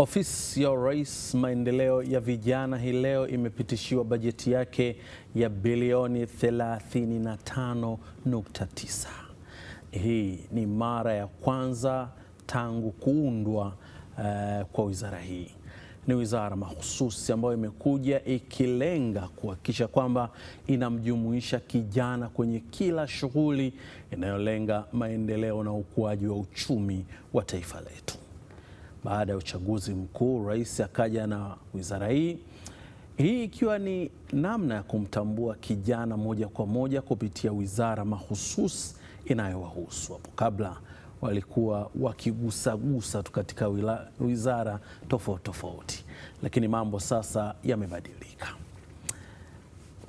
Ofisi ya Rais maendeleo ya vijana hii leo imepitishiwa bajeti yake ya bilioni 35.9. Hii ni mara ya kwanza tangu kuundwa kwa wizara hii. Ni wizara mahususi ambayo imekuja ikilenga kuhakikisha kwamba inamjumuisha kijana kwenye kila shughuli inayolenga maendeleo na ukuaji wa uchumi wa taifa letu. Baada ya uchaguzi mkuu, rais akaja na wizara hii ikiwa ni namna ya kumtambua kijana moja kwa moja kupitia wizara mahususi inayowahusu. Hapo kabla walikuwa wakigusagusa tu katika wizara tofauti tofauti, lakini mambo sasa yamebadilika.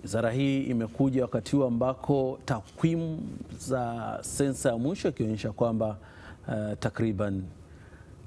Wizara hii imekuja wakati huu ambako takwimu za sensa ya mwisho ikionyesha kwamba takriban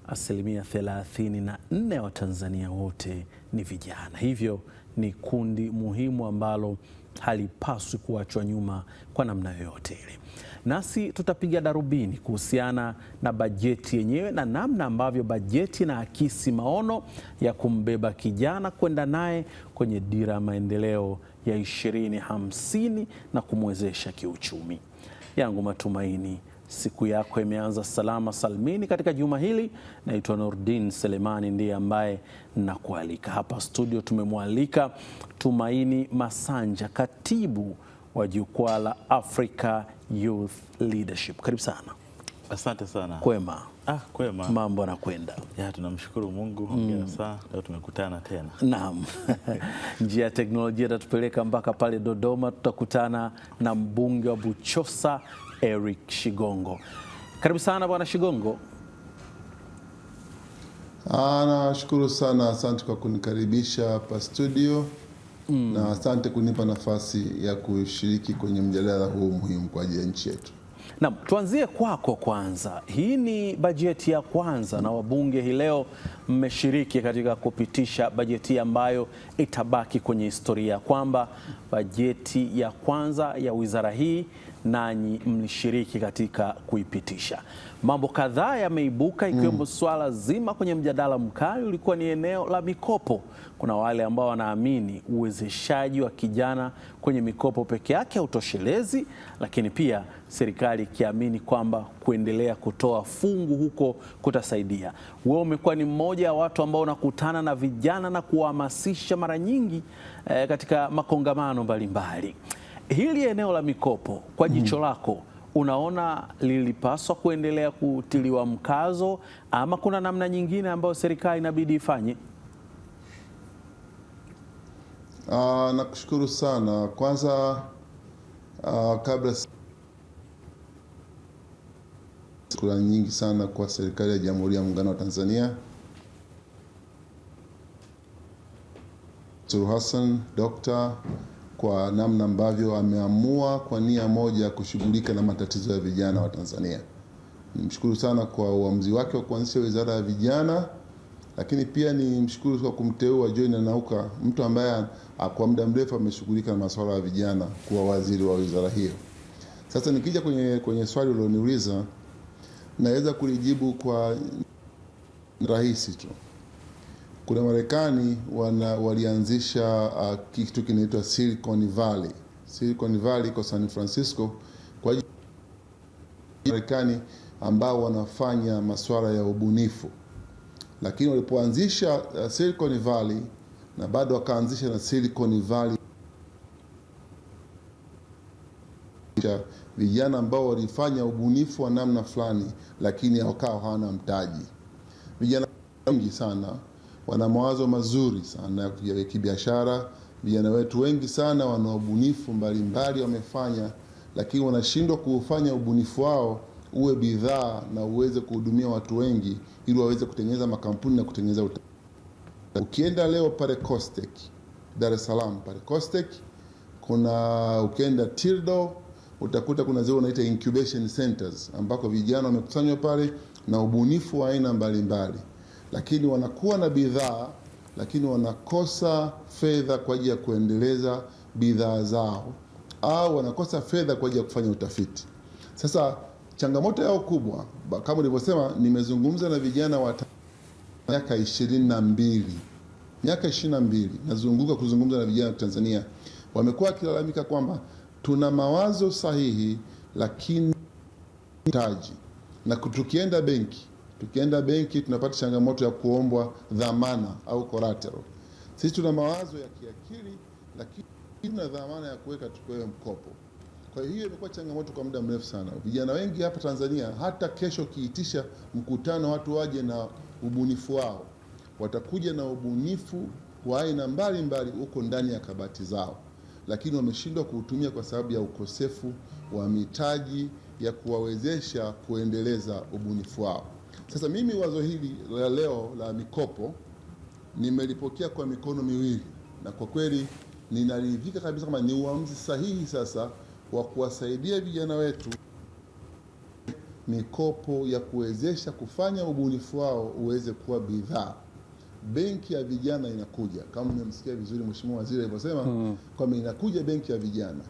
34% ya Watanzania wote ni vijana. Hivyo ni kundi muhimu ambalo halipaswi kuachwa nyuma kwa namna yoyote ile. Nasi tutapiga darubini kuhusiana na bajeti yenyewe na namna ambavyo bajeti inaakisi maono ya kumbeba kijana kwenda naye kwenye dira ya maendeleo ya 2050 na kumwezesha kiuchumi. Yangu matumaini siku yako imeanza salama salmini katika juma hili. Naitwa Nurdin Selemani, ndiye ambaye nakualika hapa studio. Tumemwalika Tumaini Masanja, katibu wa jukwaa la Africa Youth Leadership. Karibu sana. Asante sana. Kwema? Kwema. Mambo yanakwenda? Tunamshukuru Mungu. Hongera sana. Leo tumekutana tena. Naam. Njia ya teknolojia itatupeleka mpaka pale Dodoma. Tutakutana na mbunge wa Buchosa Eric Shigongo. Karibu sana Bwana Shigongo. Nashukuru sana, asante kwa kunikaribisha hapa studio. Na asante kunipa nafasi ya kushiriki kwenye mjadala huu muhimu kwa ajili ya nchi yetu. Naam, tuanzie kwako kwanza. Hii ni bajeti ya kwanza na wabunge hii leo mmeshiriki katika kupitisha bajeti ambayo itabaki kwenye historia, kwamba bajeti ya kwanza ya wizara hii nanyi mlishiriki katika kuipitisha. Mambo kadhaa yameibuka ikiwemo swala zima kwenye mjadala mkali ulikuwa ni eneo la mikopo. Kuna wale ambao wanaamini uwezeshaji wa kijana kwenye mikopo peke yake hautoshelezi, lakini pia serikali ikiamini kwamba kuendelea kutoa fungu huko kutasaidia. Wewe umekuwa ni mmoja wa watu ambao unakutana na vijana na kuhamasisha mara nyingi katika makongamano mbalimbali. Hili eneo la mikopo kwa jicho lako unaona lilipaswa kuendelea kutiliwa mkazo ama kuna namna nyingine ambayo serikali inabidi ifanye? Nakushukuru sana. Kwanza kabla, shukrani nyingi sana kwa serikali ya Jamhuri ya Muungano wa Tanzania, Suluhu Hassan Dr. kwa namna ambavyo ameamua kwa nia moja kushughulika na matatizo ya vijana wa Tanzania. Nimshukuru sana kwa uamuzi wake wa kuanzisha wizara ya vijana, lakini pia nimshukuru kwa kumteua Joy Nanauka, mtu ambaye kwa muda mrefu ameshughulika na masuala ya vijana, kuwa waziri wa wizara hiyo. Sasa nikija kwenye swali ulioniuliza, naweza kulijibu kwa rahisi tu. Kuna Marekani walianzisha kitu kinaitwa Silicon Valley. Silicon Valley iko San Francisco, kwa ajili ya Marekani ambao wanafanya masuala ya ubunifu. Lakini walipoanzisha Silicon Valley na bado wakaanzisha na Silicon Valley, vijana ambao walifanya ubunifu wa namna fulani, lakini hawakawa hawana mtaji. Vijana wengi sana wana mawazo mazuri sana ya kibiashara. Vijana wetu wengi sana wana ubunifu mbalimbali wamefanya, lakini wanashindwa kuufanya ubunifu wao uwe bidhaa na uweze kuhudumia watu wengi ili waweze kutengeneza makampuni na kutengeneza Ukienda leo pale Costech, Dar es Salaam pale Costech, ukienda Tildo utakuta kuna zile unaita incubation centers ambako vijana wamekusanywa pale na ubunifu wa aina mbalimbali, lakini wanakuwa na bidhaa lakini wanakosa fedha kwa ajili ya kuendeleza bidhaa zao, au wanakosa fedha kwa ajili ya kufanya utafiti. Sasa changamoto yao kubwa, kama nilivyosema, nimezungumza na vijana miaka 22 nazunguka kuzungumza na vijana wa Tanzania, wamekuwa wakilalamika kwamba tuna mawazo sahihi lakini mtaji, na tukienda benki tunapata changamoto ya kuombwa dhamana au collateral. Sisi tuna mawazo ya kiakili lakini tuna dhamana ya kuweka tupewe mkopo. Kwa hiyo imekuwa changamoto kwa muda mrefu sana. Vijana wengi hapa Tanzania, hata kesho kiitisha mkutano watu waje na ubunifu wao, watakuja na ubunifu wa aina mbalimbali huko ndani ya kabati zao, lakini wameshindwa kuutumia kwa sababu ya ukosefu wa mitaji ya kuwawezesha kuendeleza ubunifu wao. Sasa mimi wazo hili la leo la mikopo nimelipokea kwa mikono miwili, na kwa kweli ninaridhika kabisa kama ni uamuzi sahihi sasa wa kuwasaidia vijana wetu mikopo ya kuwezesha kufanya ubunifu wao uweze kuwa bidhaa. Benki ya vijana inakuja, kama mmemsikia vizuri Mheshimiwa Waziri alivyosema kwamba inakuja benki ya vijana.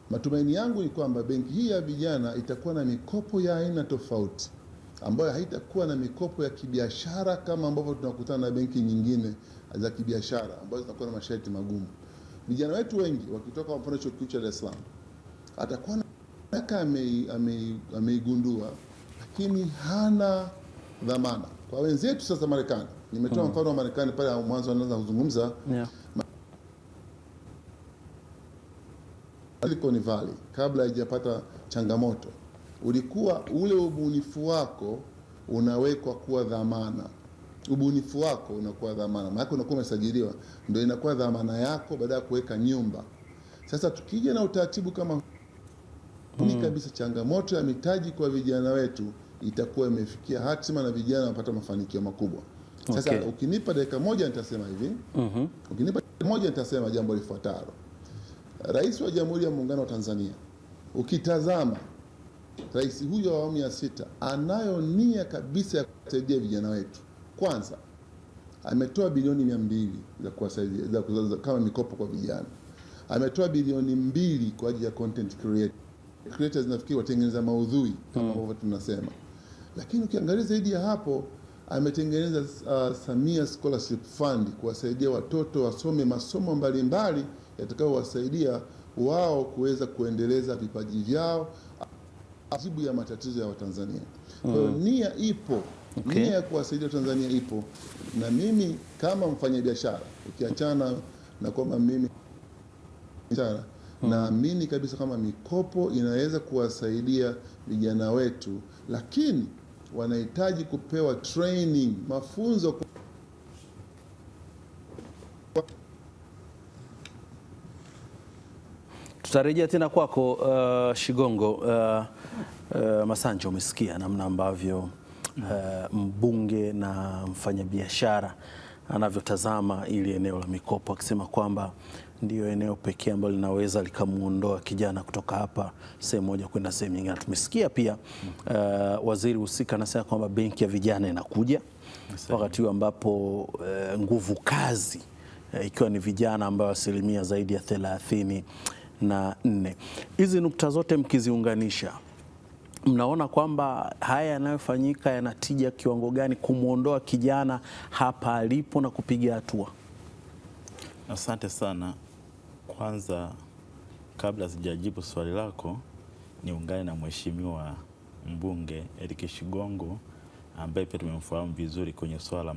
Matumaini yangu ni kwamba benki hii ya vijana itakuwa na mikopo ya aina tofauti, ambayo haitakuwa na mikopo ya kibiashara kama ambavyo tunakutana na benki nyingine za kibiashara ambazo zinakuwa na masharti magumu. Vijana wetu wengi wakitoka kwa mfano chuo kikuu cha Dar es Salaam, atakuwa na miaka ameigundua, lakini hana dhamana. Kwa wenzetu sasa Marekani, nimetoa mfano wa Marekani pale mwanzo anaanza kuzungumza, Silicon Valley kabla haijapata changamoto, ulikuwa ule ubunifu wako unawekwa kuwa dhamana. Ubunifu wako unakuwa dhamana, maana unakuwa umesajiliwa, ndio inakuwa dhamana yako baada ya kuweka nyumba. Sasa tukija na utaratibu kama ni kabisa, changamoto ya mitaji kwa vijana wetu itakuwa imefikia hatima na vijana wanapata mafanikio makubwa. Sasa ukinipa dakika moja nitasema hivi. Ukinipa dakika moja nitasema jambo lifuatalo. Rais wa Jamhuri ya Muungano wa Tanzania, ukitazama rais huyo wa awamu ya 6 anayo nia kabisa ya kusaidia vijana wetu. Kwanza ametoa bilioni 200 za kuwasaidia kama mikopo kwa vijana. Ametoa bilioni 2 kwa ajili ya content creators, nafikiri watengeneza maudhui kama ambavyo tunasema. Lakini ukiangalia zaidi ya hapo, ametengeneza Samia Scholarship Fund kuwasaidia watoto wasome masomo mbalimbali yatakayowasaidia wao kuweza kuendeleza vipaji vyao jibu ya matatizo ya Watanzania. Kwa hiyo nia ipo, nia ya kuwasaidia Tanzania ipo, na mimi kama mfanyabiashara, ukiachana na kwamba mimi biashara, naamini kabisa kama mikopo inaweza kuwasaidia vijana wetu, lakini wanahitaji kupewa training, mafunzo. Tutarejea tena kwako Shigongo. Masanja, umesikia namna ambavyo mbunge na mfanyabiashara anavyotazama ili eneo la mikopo, akisema kwamba ndio eneo pekee ambalo linaweza likamuondoa kijana kutoka hapa sehemu moja kwenda sehemu nyingine. Tumesikia pia waziri husika anasema kwamba benki ya vijana inakuja wakati huu ambapo nguvu kazi ikiwa ni vijana ambao asilimia zaidi ya 34. Hizi nukta zote mkiziunganisha, mnaona kwamba haya yanayofanyika yanatija kiwango gani kumwondoa kijana hapa alipo na kupiga hatua? Asante sana. Kwanza, kabla sijajibu swali lako, niungane na Mheshimiwa mbunge Eric Shigongo ambaye pia tumemfahamu vizuri kwenye swala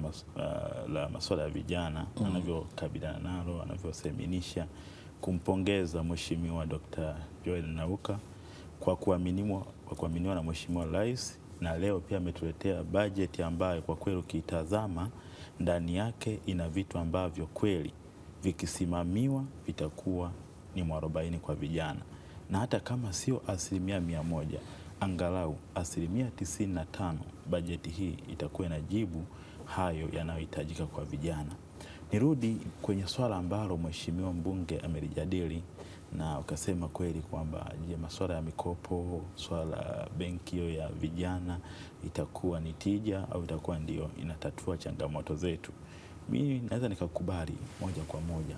la masuala ya vijana, anavyokabiliana nalo, anavyoseminisha, kumpongeza Mheshimiwa Dr. Joel Nauka kwa kuaminiwa na Mheshimiwa Rais, na leo pia ametuletea bajeti ambayo kwa kweli ukitazama ndani yake ina vitu ambavyo kweli vikisimamiwa vitakuwa ni mwarobaini kwa vijana, na hata kama sio 100%, angalau 95% bajeti hii itakuwa inajibu hayo yanayohitajika kwa vijana. Nirudi kwenye swala ambalo Mheshimiwa mbunge amelijadili na ukasema kweli kwamba je, masuala ya mikopo, swala la benki hiyo ya vijana itakuwa ni tija au itakuwa ndio inatatua changamoto zetu? Mimi naweza nikakubali moja kwa moja.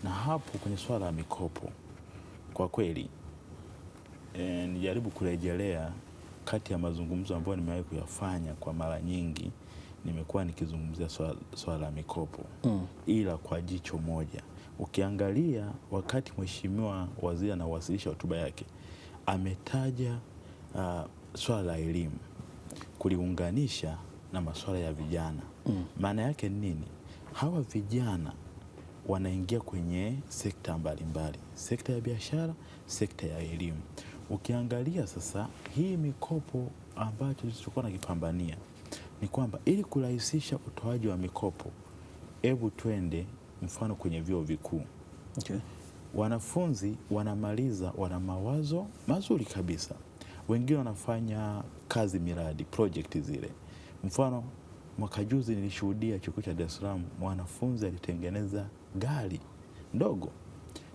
Na hapo kwenye swala la mikopo, kwa kweli nijaribu kurejelea kati ya mazungumzo ambayo nimewahi kuyafanya kwa mara nyingi nimekuwa nikizungumzia swala la mikopo ila kwa jicho moja. Ukiangalia wakati Mheshimiwa Waziri anawasilisha hotuba yake ametaja swala la elimu kuliunganisha na masuala ya vijana. Maana yake nini? Hawa vijana wanaingia kwenye sekta mbalimbali, sekta ya biashara, sekta ya elimu. Ukiangalia sasa hii mikopo ambayo tulikuwa nakipambania ni kwamba ili kurahisisha utoaji wa mikopo, hebu twende mfano kwenye vyuo vikuu. Okay. Wanafunzi wanamaliza, wana mawazo mazuri kabisa, wengine wanafanya kazi miradi, project zile. Mfano mwaka juzi nilishuhudia chuo cha Dar es Salaam, mwanafunzi alitengeneza gari ndogo,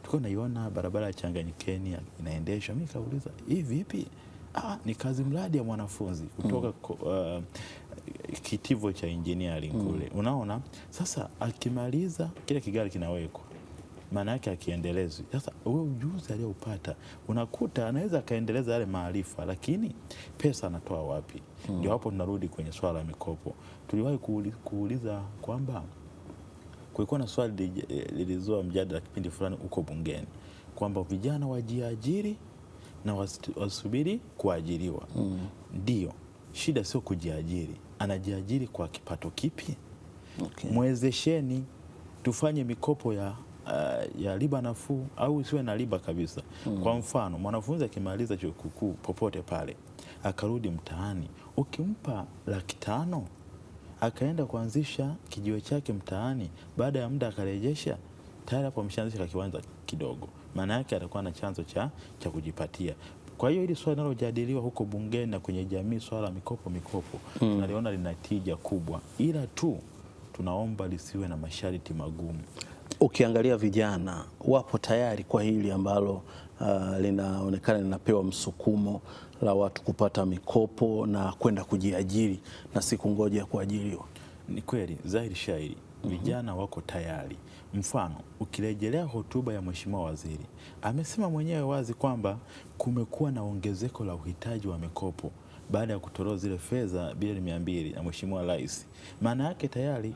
tulikuwa naiona barabara ya Changanyikeni inaendeshwa. Mimi kauliza, hii vipi? Ni kazi mradi ya mwanafunzi kutoka kitivo cha engineering kule. Unaona, sasa akimaliza kile kigari kinawekwa, maana yake akiendelezwa. Sasa wewe ujuzi aliyoupata unakuta anaweza akaendeleza yale maarifa, lakini pesa anatoa wapi? Ndio hapo tunarudi kwenye swala la mikopo. Tuliwahi kuuliza kwamba kulikuwa na swali lilizoa mjadala kipindi fulani uko bungeni kwamba vijana wajiajiri na wasubiri kuajiriwa. Ndio, shida sio kujiajiri, anajiajiri kwa kipato kipi? Okay. Mwezesheni, tufanye mikopo ya riba nafuu au isiwe na riba kabisa. Kwa mfano, mwanafunzi akimaliza chuo kikuu popote pale akarudi mtaani, ukimpa 500,000 akaenda kuanzisha kijiwe chake mtaani, baada ya muda akarejesha, tayari hapo ameshaanzisha kiwanja kidogo. Maana yake atakuwa na chanzo cha kujipatia. Kwa hiyo hili swali linalojadiliwa huko bungeni na kwenye jamii, swala la mikopo tunaliona lina tija kubwa, ila tu tunaomba lisiwe na masharti magumu. Ukiangalia vijana wapo tayari kwa hili ambalo linaonekana linapewa msukumo la watu kupata mikopo na kwenda kujiajiri na siku ngoja kuajiriwa. Ni kweli, dhahiri shahiri vijana wako tayari. Mfano, ukirejelea hotuba ya Mheshimiwa Waziri, amesema mwenyewe wazi kwamba kumekuwa na ongezeko la uhitaji wa mikopo baada ya kutolewa zile fedha bilioni 200 na Mheshimiwa Rais. Maana yake tayari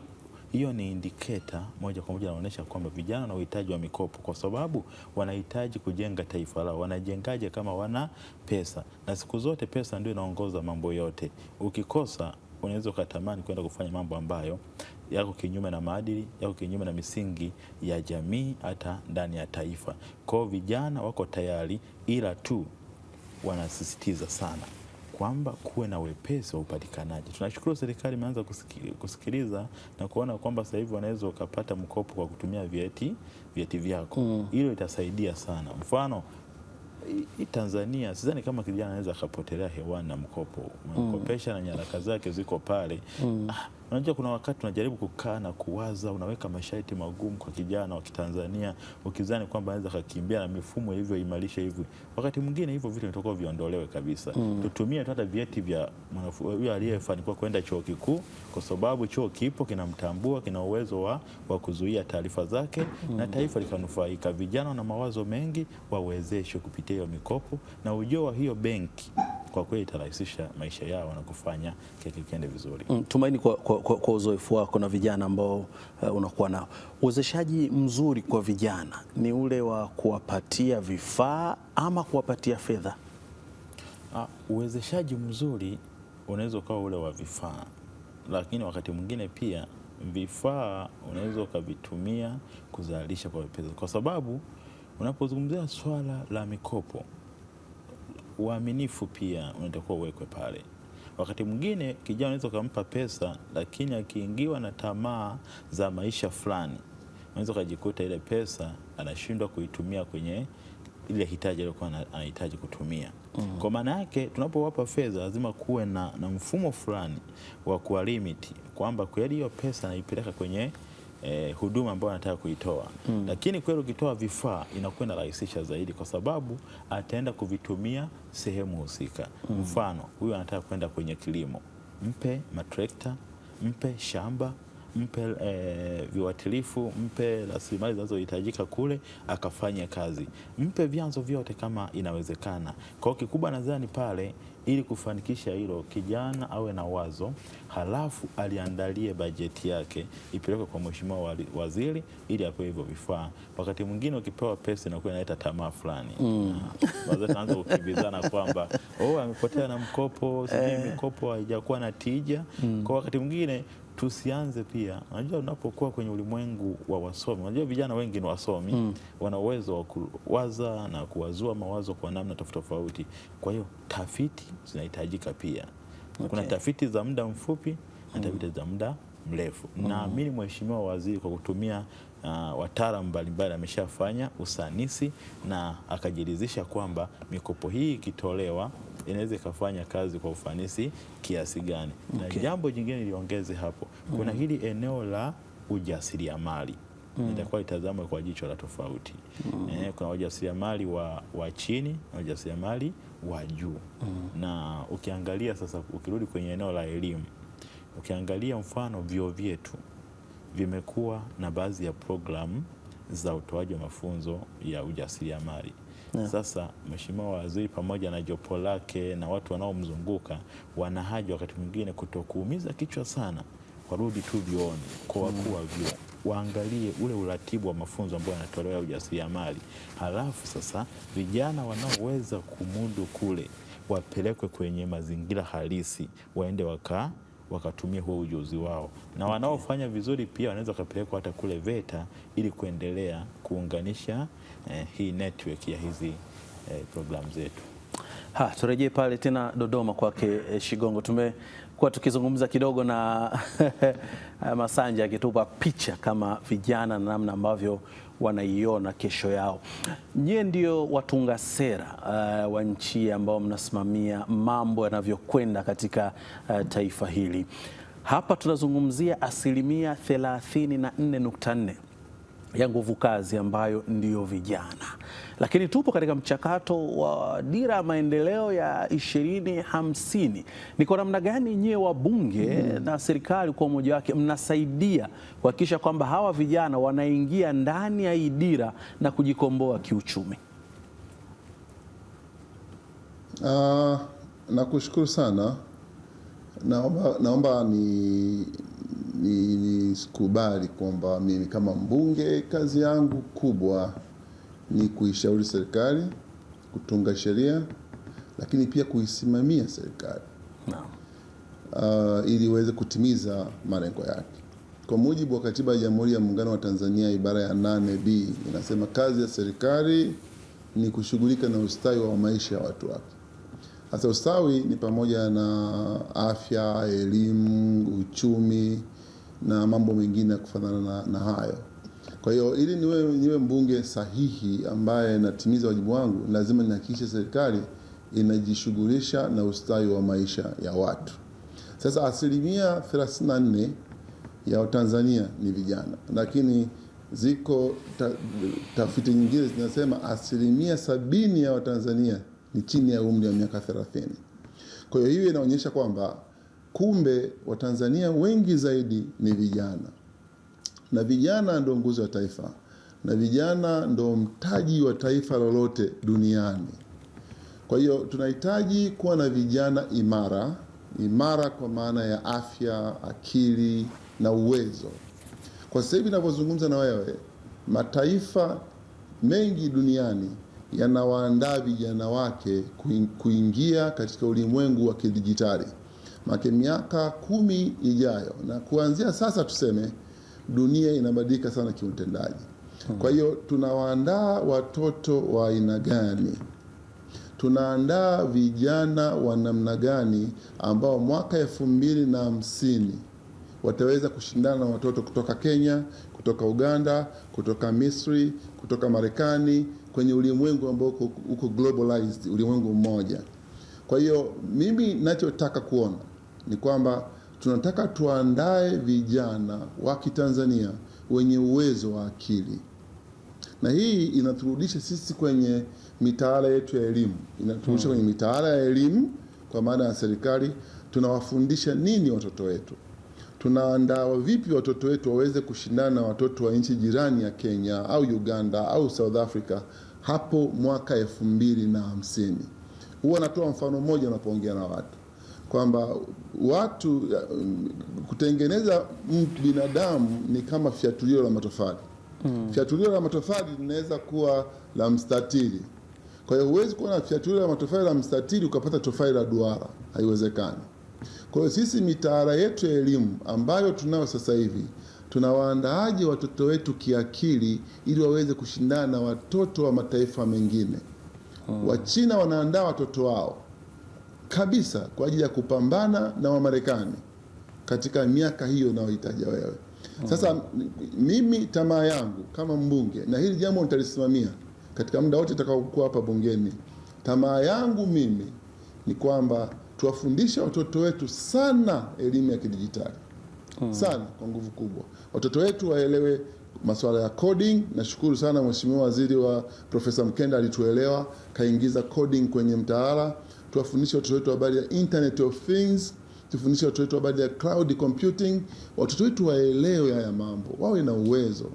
hiyo ni indicator moja kwa moja inaonyesha kwamba vijana wana uhitaji wa mikopo, kwa sababu wanahitaji kujenga taifa lao. Wanajengaje kama wana pesa? Na siku zote pesa ndio inaongoza mambo yote. Ukikosa unaweza ukatamani kwenda kufanya mambo ambayo yako kinyume na maadili, yako kinyume na misingi ya jamii, hata ndani ya taifa. Kwa vijana wako tayari, ila tu wanasisitiza sana kwamba kuwe na wepesi wa upatikanaji. Tunashukuru serikali imeanza kusikiliza na kuona kwamba sasa hivi wanaweza ukapata mkopo kwa kutumia vyeti vyako. Hilo itasaidia sana. Mfano Tanzania sidhani kama kijana anaweza akapotelea hewani na mkopo. Mkopesha na nyaraka zake ziko pale. Unajua kuna wakati tunajaribu kukaa na kuwaza, unaweka masharti magumu kwa kijana wa Kitanzania ukizani kwamba anaweza kukimbia na mifumo hivyo imarisha hivyo. Wakati mwingine hivyo vitu vinataka viondolewe kabisa. Tutumie hata vyeti vya mwanafunzi aliyefanikiwa kwenda chuo kikuu, kwa sababu chuo kipo kinamtambua, kina uwezo wa kuzuia taarifa zake na taifa likanufaika. Vijana na mawazo mengi wawezeshwe kupitia hiyo mikopo, na ujio wa hiyo benki kwa kweli itarahisisha maisha yao na kufanya kile kiende vizuri. Tumaini, kwa uzoefu wako na vijana ambao unakuwa nao, uwezeshaji mzuri kwa vijana ni ule wa kuwapatia vifaa ama kuwapatia fedha? Uwezeshaji mzuri unaweza ukawa ule wa vifaa, lakini wakati mwingine pia vifaa unaweza ukavitumia kuzalisha kwa pesa, kwa sababu unapozungumzia swala la mikopo, uaminifu pia unatakiwa uwekwe pale. Wakati mwingine kijana unaweza kumpa pesa, lakini akiingiwa na tamaa za maisha fulani, unaweza kujikuta ile pesa anashindwa kuitumia kwenye ile hitaji aliyokuwa anahitaji kutumia. Kwa maana yake tunapowapa fedha lazima kuwe na mfumo fulani wa kuwa limit, kwamba kweli hiyo pesa naipeleka kwenye huduma ambayo anataka kuitoa. Lakini kweli ukitoa vifaa inakuwa inarahisisha zaidi, kwa sababu ataenda kuvitumia sehemu husika. Mfano, huyu anataka kwenda kwenye kilimo, mpe matrekta, mpe shamba, mpe viuatilifu, mpe rasilimali zinazohitajika kule akafanya kazi, mpe vyanzo vyote kama inawezekana. Kwa hiyo kikubwa nadhani pale ili kufanikisha hilo, kijana awe na wazo, halafu aliandalie bajeti yake ipelekwe kwa mheshimiwa waziri ili apewe hivyo vifaa. Wakati mwingine ukipewa pesa inakuwa inaleta tamaa fulani, wazee tunaanza kukimbizana kwamba amepotea na mkopo, sijui mikopo haijakuwa na tija. Kwa wakati mwingine tusianze pia. Unajua, unapokuwa kwenye ulimwengu wa wasomi, unajua vijana wengi ni wasomi, wana uwezo wa kuwaza na kuwazua mawazo kwa namna tofauti. Kwa hiyo tafiti zinahitajika pia. Kuna tafiti za muda mfupi na tafiti za muda mrefu. Naamini mheshimiwa waziri kwa kutumia wataalamu mbalimbali ameshafanya usanisi na akajiridhisha kwamba mikopo hii ikitolewa inaweza ikafanya kazi kwa ufanisi kiasi gani. Na jambo jingine niliongeze hapo, kuna hili eneo la ujasiriamali itakuwa itazamwe kwa jicho la tofauti. Kuna ujasiriamali wa chini na ujasiriamali wa juu. Na ukiangalia sasa, ukirudi kwenye eneo la elimu, ukiangalia mfano vyuo vyetu vimekuwa na baadhi ya programu za utoaji wa mafunzo ya ujasiriamali. Sasa mheshimiwa waziri pamoja na jopo lake na watu wanaomzunguka wana haja wakati mwingine kutokuumiza kichwa sana, warudi tu vyuoni kwa wakuu wa vyuo waangalie ule uratibu wa mafunzo ambao yanatolewa ujasiriamali, halafu sasa vijana wanaoweza kumudu kule wapelekwe kwenye mazingira halisi, waende wakatumia huo ujuzi wao, na wanaofanya vizuri pia wanaweza kupelekwa hata kule VETA ili kuendelea kuunganisha hii network ya hizi programu zetu. Turejee pale tena Dodoma kwake Shigongo. Tumekuwa tukizungumza kidogo na Masanja akitupa picha kama vijana na namna ambavyo wanaiona kesho yao. Nyie ndio watunga sera wa nchi ambao mnasimamia mambo yanavyokwenda katika taifa hili. Hapa tunazungumzia 34.4% ya nguvu kazi ambayo ndiyo vijana, lakini tupo katika mchakato wa dira ya maendeleo ya 2050. Ni kwa namna gani nyie wabunge na serikali kwa umoja wake mnasaidia kuhakikisha kwamba hawa vijana wanaingia ndani ya hii dira na kujikomboa kiuchumi? Nakushukuru sana. Naomba nisikubali kwamba mimi kama mbunge kazi yangu kubwa ni kuishauri serikali, kutunga sheria, lakini pia kuisimamia serikali ili iweze kutimiza malengo yake. Kwa mujibu wa Katiba ya Jamhuri ya Muungano wa Tanzania ibara ya 8B inasema kazi ya serikali ni kushughulika na ustawi wa maisha ya watu wake. Sasa ustawi ni pamoja na afya, elimu, uchumi na mambo mengine kufanana na hayo. Kwa hiyo ili niwe mbunge sahihi ambaye natimiza wajibu wangu, lazima nihakikishe serikali inajishughulisha na ustawi wa maisha ya watu. Sasa 34% ya Watanzania ni vijana, lakini ziko tafiti nyingine zinasema 70% ya Watanzania ni chini ya umri wa miaka 30. Kwa hiyo hiyo inaonyesha kwamba kumbe Watanzania wengi zaidi ni vijana, na vijana ndio nguzo ya taifa, na vijana ndio mtaji wa taifa lolote duniani. Kwa hiyo tunahitaji kuwa na vijana imara kwa maana ya afya, akili na uwezo. Kwa sasa hivi ninavyozungumza na wewe, mataifa mengi duniani yanawaandaa vijana wake kuingia katika ulimwengu wa kidijitali. Miaka 10 ijayo, na kuanzia sasa tuseme, dunia inabadilika sana kiutendaji. Kwa hiyo tunawaandaa watoto wa aina gani? Tunaandaa vijana wa namna gani ambao mwaka 2050 wataweza kushindana na watoto kutoka Kenya, kutoka Uganda, kutoka Misri, kutoka Marekani, kwenye ulimwengu ambao uko globalized, ulimwengu mmoja. Kwa hiyo mimi ninachotaka kuona ni kwamba tunataka tuandae vijana wa Kitanzania wenye uwezo wa akili, na hii inaturudisha sisi kwenye mitaala yetu ya elimu. Inaturudisha kwenye mitaala ya elimu kwa maana ya serikali. Tunawafundisha nini watoto wetu? Tunaandaa vipi watoto wetu waweze kushindana na watoto wa nchi jirani ya Kenya au Uganda au South Africa hapo mwaka 2050? Huwa natoa mfano mmoja unapoongea na watu kwamba watu kutengeneza binadamu ni kama fiatulio la matofali. Fiatulio la matofali linaweza kuwa la mstatili. Kwa hiyo huwezi kuwa na fiatulio la matofali la mstatili ukapata tofali la duara, haiwezekani. Kwa hiyo sisi mitaala yetu ya elimu ambayo tunayo sasa hivi, tunawaandaaje watoto wetu kiakili ili waweze kushindana na watoto wa mataifa mengine. Wachina wanaandaa watoto wao kabisa kwa ajili ya kupambana na Wamarekani katika miaka hiyo unayohitaja wewe. Sasa mimi tamaa yangu kama mbunge, na hili jambo nitalisimamia katika muda wote nitakaokuwa hapa bungeni, tamaa yangu mimi ni kwamba tuwafundishe watoto wetu sana elimu ya kidijitali sana, kwa nguvu kubwa. Watoto wetu waelewe masuala ya coding. Nashukuru sana Mheshimiwa Waziri wa Profesa Mkenda alituelewa, kaingiza coding kwenye mtaala. Tuwafundishe watoto wetu habari ya Internet of Things, tufundishe watoto wetu habari ya cloud computing. Watoto wetu waelewe haya mambo, wawe na uwezo.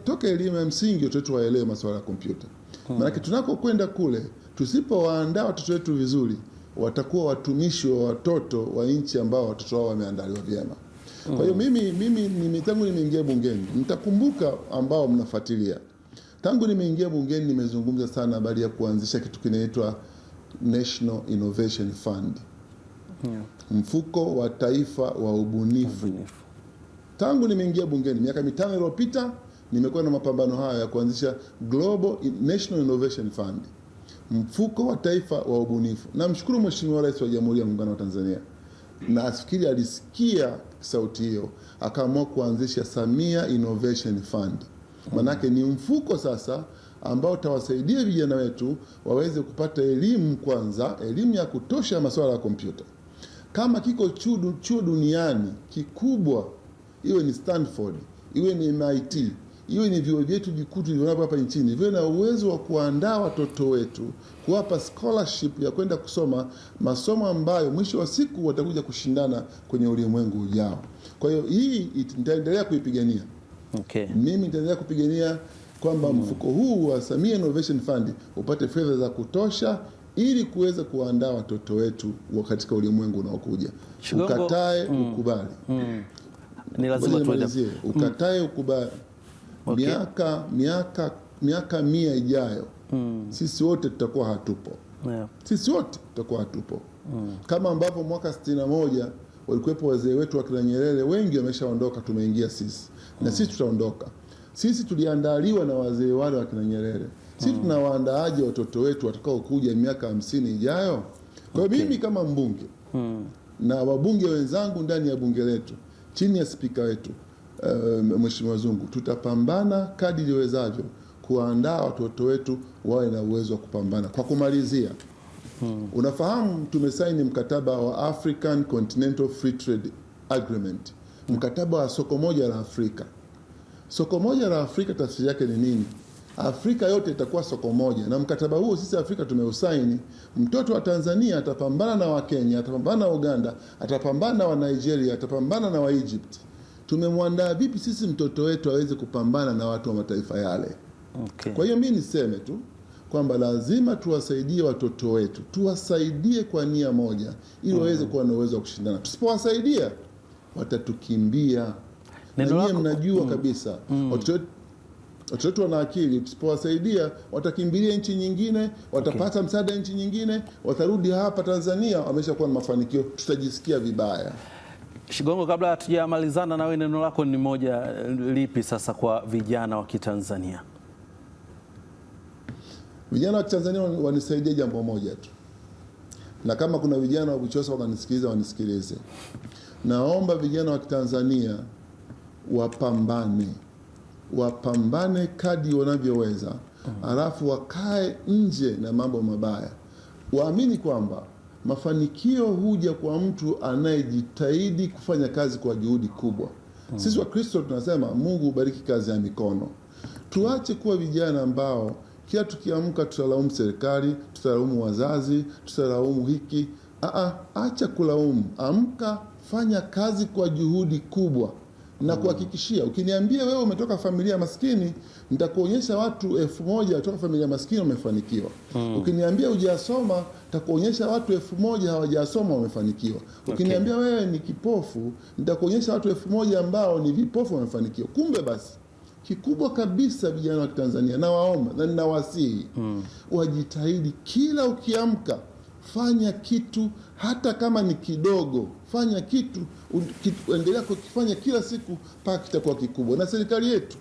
Toka elimu ya msingi watoto wetu waelewe masuala ya kompyuta. Maana tunakokwenda kule, tusipowaandaa watoto wetu vizuri, watakuwa watumishi wa watoto wa nchi ambao watoto wao wameandaliwa vyema. Kwa hiyo mimi tangu nimeingia bungeni, mtakumbuka ambao mnafuatilia, tangu nimeingia bungeni nimezungumza sana habari ya kuanzisha kitu kinaitwa National Innovation Fund, mfuko wa taifa wa ubunifu. Tangu nimeingia bungeni miaka 5 iliyopita, nimekuwa na mapambano haya ya kuanzisha Global National Innovation Fund, mfuko wa taifa wa ubunifu. Namshukuru Mheshimiwa Rais wa Jamhuri ya Muungano wa Tanzania, na afikiri alisikia sauti hiyo, akaamua kuanzisha Samia Innovation Fund. Manake ni mfuko sasa ambao utawasaidia vijana wetu waweze kupata elimu, kwanza elimu ya kutosha masuala ya kompyuta. Kama kiko chuo duniani kikubwa, iwe ni Stanford, iwe ni MIT, iwe ni vyuo vyetu vikuu tulivyonapo hapa nchini, viwe na uwezo wa kuandaa watoto wetu, kuwapa scholarship ya kwenda kusoma masomo ambayo mwisho wa siku watakuja kushindana kwenye ulimwengu ujao. Kwa hiyo hii nitaendelea kuipigania. Mimi nitaendelea kupigania kwamba mfuko huu wa Samia Innovation Fund upate fedha za kutosha ili kuweza kuandaa watoto wetu katika ulimwengu unaokuja. Ukatae ukubali. Ni lazima tuende. Ukatae ukubali. Miaka 100 ijayo, sisi wote tutakuwa hatupo. Sisi wote tutakuwa hatupo. Kama ambavyo mwaka 61 walikuwepo wazee wetu wa kina Nyerere, wengi wameshaondoka, tumeingia sisi. Na sisi tutaondoka. Sisi tuliandaliwa na wazee wale wa kina Nyerere. Sisi tunawaandaaje watoto wetu watakao kuja miaka 50 ijayo? Kwa hiyo mimi kama mbunge na wabunge wenzangu ndani ya bunge letu chini ya spika wetu Mheshimiwa Zungu, tutapambana kadri liwezavyo kuandaa watoto wetu wawe na uwezo wa kupambana. Kwa kumalizia, unafahamu tumesaini mkataba wa African Continental Free Trade Agreement, mkataba wa soko moja la Afrika. Soko moja la Afrika tafsiri yake ni nini? Afrika yote itakuwa soko moja, na mkataba huo sisi Afrika tumeusaini. Mtoto wa Tanzania atapambana na wa Kenya, atapambana na Uganda, atapambana na wa Nigeria, atapambana na wa Egypt. Tumemwandaa vipi sisi mtoto wetu aweze kupambana na watu wa mataifa yale? Kwa hiyo mimi niseme tu kwamba lazima tuwasaidie watoto wetu, tuwasaidie kwa nia moja ili waweze kuwa na uwezo wa kushindana. Tusipowasaidia watatukimbia. Na nyinyi mnajua kabisa watoto wetu wana akili. Tusipowasaidia watakimbilia nchi nyingine, watapata msaada nchi nyingine, watarudi hapa Tanzania wameshakuwa na mafanikio, tutajisikia vibaya. Shigongo, kabla hatujamalizana nawe, neno lako ni moja lipi sasa kwa vijana wa Kitanzania? Vijana wa Kitanzania wanisaidie jambo moja tu, na kama kuna vijana wa Buchosa wananisikiliza, wanisikilize. Naomba vijana wa Kitanzania wapambane kadri wanavyoweza, alafu wakae nje na mambo mabaya. Waamini kwamba mafanikio huja kwa mtu anayejitahidi kufanya kazi kwa juhudi kubwa. Sisi wa Kristo tunasema Mungu ubariki kazi ya mikono. Tuache kuwa vijana ambao kila tukiamka tutalaumu serikali, tutalaumu wazazi, tutalaumu hiki. Acha kulaumu. Amka, fanya kazi kwa juhudi kubwa, na kuhakikishia, ukiniambia wewe umetoka familia maskini, nitakuonyesha watu 1000 kutoka familia maskini wamefanikiwa. Ukiniambia hujasoma, nitakuonyesha watu 1000 hawajasoma wamefanikiwa. Ukiniambia wewe ni kipofu, nitakuonyesha watu 1000 ambao ni vipofu wamefanikiwa. Kumbe basi kikubwa kabisa, vijana wa Tanzania, nawaomba na ninawasihi wajitahidi, kila ukiamka fanya kitu, hata kama ni kidogo, fanya kitu, endelea kukifanya kila siku mpaka kitakuwa kikubwa. Na serikali yetu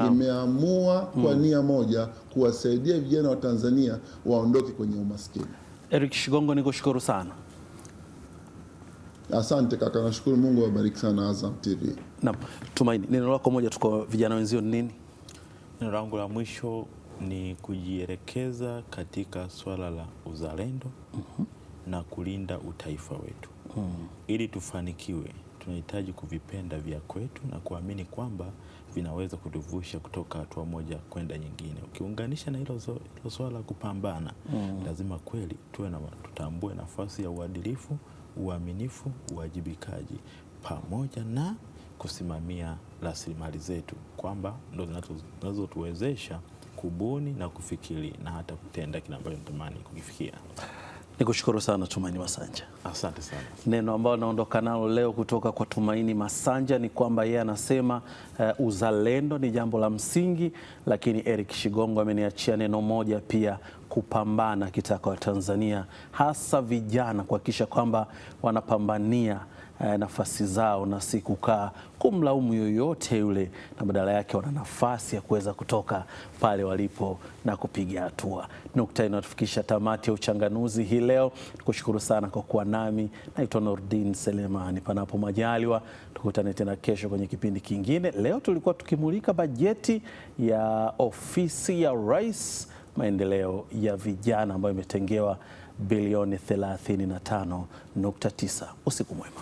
imeamua kwa nia moja kuwasaidia vijana wa Tanzania waondoke kwenye umaskini. Eric Shigongo, nikushukuru sana. Asante kaka, nashukuru. Mungu awabariki sana Azam TV. Naam, Tumaini, neno lako moja tuko vijana wenzio ni nini? Neno langu la mwisho ni kujielekeza katika swala la uzalendo na kulinda utaifa wetu. Ili tufanikiwe, tunahitaji kuvipenda vya kwetu na kuamini kwamba vinaweza kutuvusha kutoka hatua moja kwenda nyingine. Ukiunganisha na hilo swala la kupambana, lazima kweli tutambue nafasi ya uadilifu, uaminifu, uwajibikaji pamoja na kusimamia rasilimali zetu, kwamba ndo zinazotuwezesha kubuni na kufikiri na hata kutenda kile ambacho tunatamani kukifikia. Nikushukuru sana Tumaini Masanja. Asante sana. Neno ambalo naondoka nalo leo kutoka kwa Tumaini Masanja ni kwamba yeye anasema uzalendo ni jambo la msingi, lakini Eric Shigongo ameniachia neno moja pia, kupambana, kitaka wa Tanzania hasa vijana kuhakikisha kwamba wanapambania nafasi zao na si kukaa kumlaumu yoyote yule, na badala yake wana nafasi ya kuweza kutoka pale walipo na kupiga hatua. Nukta inatufikisha tamati ya Uchanganuzi hii leo. Kushukuru sana kwa kuwa nami. Naitwa Nurdin Selemani. Panapo majaliwa tukutane tena kesho kwenye kipindi kingine. Leo tulikuwa tukimulika bajeti ya Ofisi ya Rais maendeleo ya vijana ambayo imetengewa bilioni 35.9. Usiku mwema.